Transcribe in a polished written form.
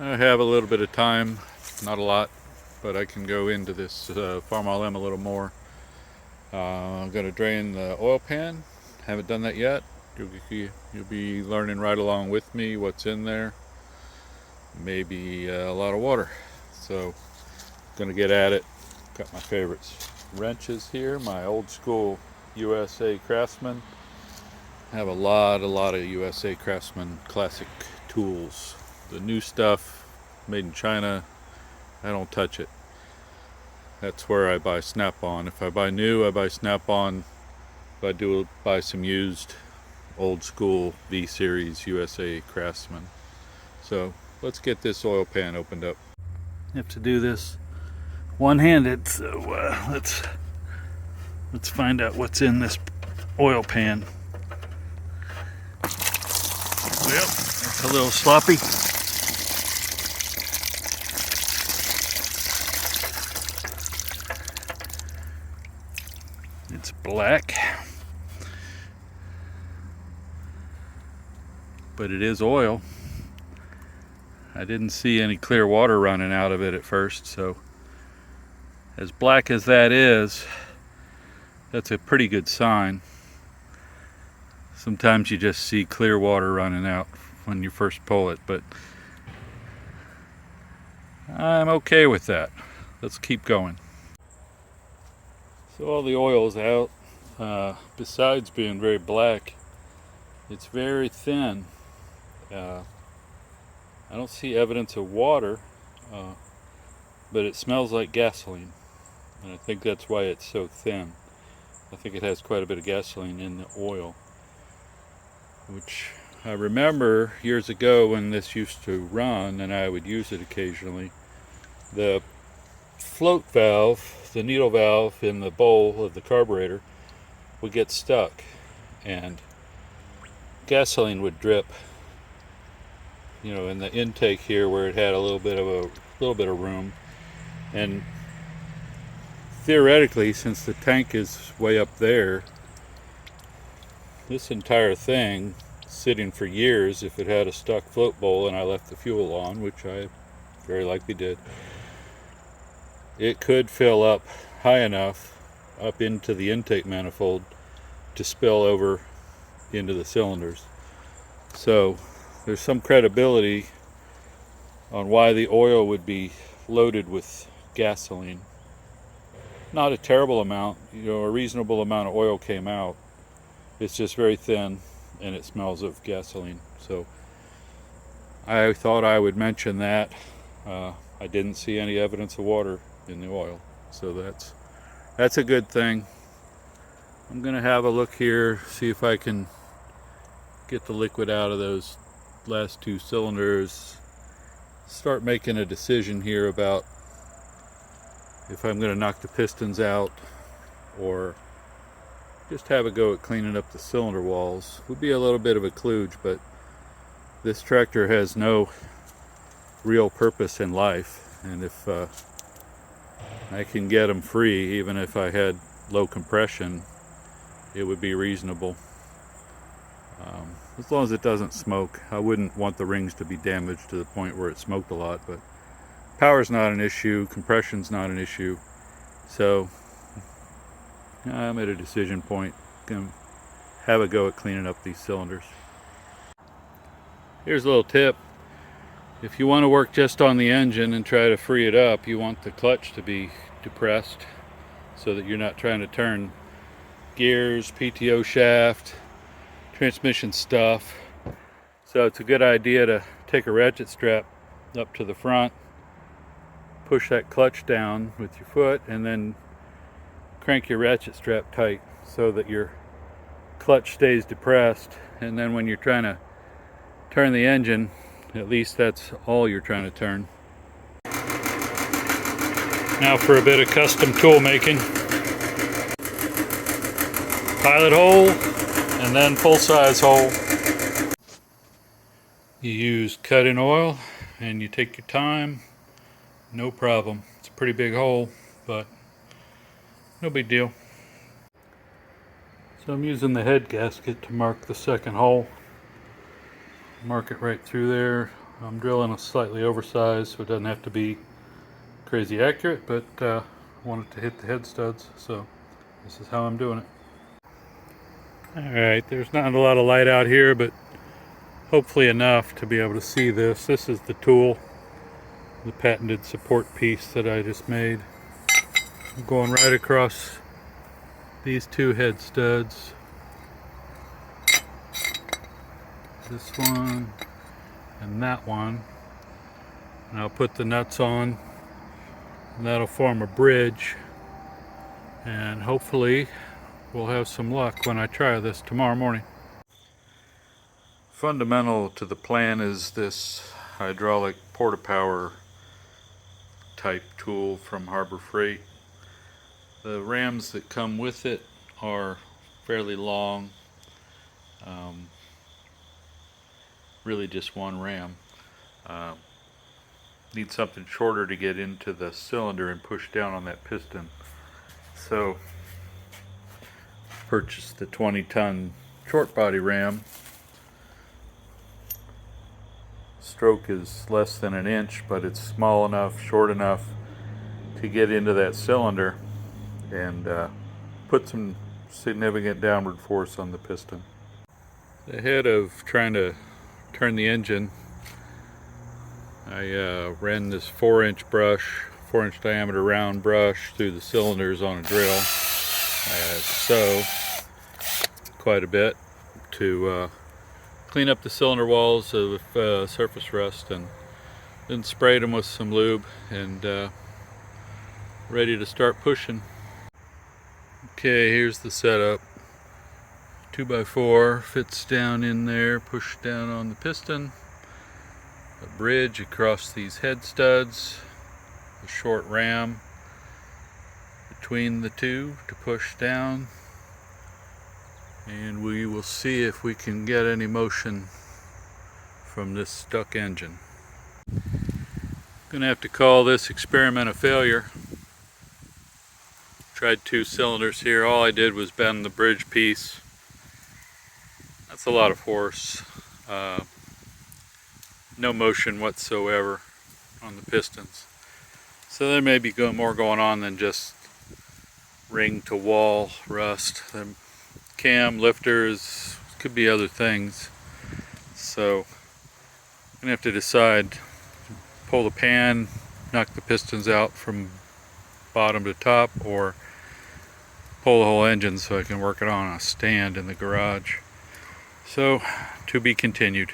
I have a little bit of time, not a lot, but I can go into this Farmall M a little more. I'm going to drain the oil pan. Haven't done that yet. You'll be learning right along with me what's in there. Maybe a lot of water. So, going to get at it. Got my favorites. Wrenches here, my old school USA Craftsman. I have a lot of USA Craftsman classic tools. The new stuff, made in China, I don't touch it. That's where I buy Snap-on. If I buy new, I buy Snap-on. If I do buy some used, old school V-Series USA Craftsman. So let's get this oil pan opened up. I have to do this one-handed, so let's find out what's in this oil pan. Well, it's a little sloppy. It's black, but it is oil. I didn't see any clear water running out of it at first, so as black as that is, that's a pretty good sign. Sometimes you just see clear water running out when you first pull it, but I'm okay with that. Let's keep going. So all the oil is out. Besides being very black, it's very thin. I don't see evidence of water, but it smells like gasoline, and I think that's why it's so thin. I think it has quite a bit of gasoline in the oil, which I remember years ago when this used to run and I would use it occasionally. The float valve, the needle valve in the bowl of the carburetor would get stuck and gasoline would drip, you know, in the intake here where it had a little bit of room. And theoretically, since the tank is way up there, this entire thing sitting for years, if it had a stuck float bowl and I left the fuel on, which I very likely did, it could fill up high enough up into the intake manifold to spill over into the cylinders. So there's some credibility on why the oil would be loaded with gasoline. Not a terrible amount, you know, a reasonable amount of oil came out. It's just very thin and it smells of gasoline. So I thought I would mention that. I didn't see any evidence of water in the oil, so that's a good thing. I'm gonna have a look here, see if I can get the liquid out of those last two cylinders, start making a decision here about if I'm gonna knock the pistons out or just have a go at cleaning up the cylinder walls. Would be a little bit of a kludge, but this tractor has no real purpose in life, and if I can get them free, even if I had low compression, it would be reasonable. As long as it doesn't smoke. I wouldn't want the rings to be damaged to the point where it smoked a lot, but power's not an issue, compression's not an issue, so I'm at a decision point. Gonna have a go at cleaning up these cylinders. Here's a little tip. If you want to work just on the engine and try to free it up, you want the clutch to be depressed so that you're not trying to turn gears, PTO shaft, transmission stuff. So it's a good idea to take a ratchet strap up to the front, push that clutch down with your foot, and then crank your ratchet strap tight so that your clutch stays depressed, and then when you're trying to turn the engine, at least that's all you're trying to turn. Now for a bit of custom tool making. Pilot hole and then full-size hole. You use cut-in oil and you take your time, no problem. It's a pretty big hole, but no big deal. So I'm using the head gasket to mark the second hole. Mark it right through there. I'm drilling a slightly oversized so it doesn't have to be crazy accurate, but I want it to hit the head studs, so this is how I'm doing it. Alright, there's not a lot of light out here, but hopefully enough to be able to see this. This is the tool, the patented support piece that I just made. I'm going right across these two head studs. This one and that one. And I'll put the nuts on, and that'll form a bridge, and hopefully we'll have some luck when I try this tomorrow morning. Fundamental to the plan is this hydraulic porta-power type tool from Harbor Freight. The rams that come with it are fairly long, really just one ram. Need something shorter to get into the cylinder and push down on that piston. So purchased the 20-ton short body ram. Stroke is less than an inch, but it's small enough, short enough to get into that cylinder and put some significant downward force on the piston. Ahead of trying to turn the engine, I ran this 4-inch brush, 4-inch diameter round brush through the cylinders on a drill. So quite a bit to clean up the cylinder walls of surface rust, and then sprayed them with some lube and ready to start pushing. Okay, here's the setup. 2x4 fits down in there, push down on the piston, a bridge across these head studs, a short ram between the two to push down, and we will see if we can get any motion from this stuck engine. Gonna have to call this experiment a failure. Tried 2 cylinders here. All I did was bend the bridge piece. That's a lot of force. No motion whatsoever on the pistons. So there may be more going on than just ring to wall rust. The cam, lifters, could be other things. So I'm gonna have to decide, pull the pan, knock the pistons out from bottom to top, or pull the whole engine so I can work it on a stand in the garage. So, to be continued.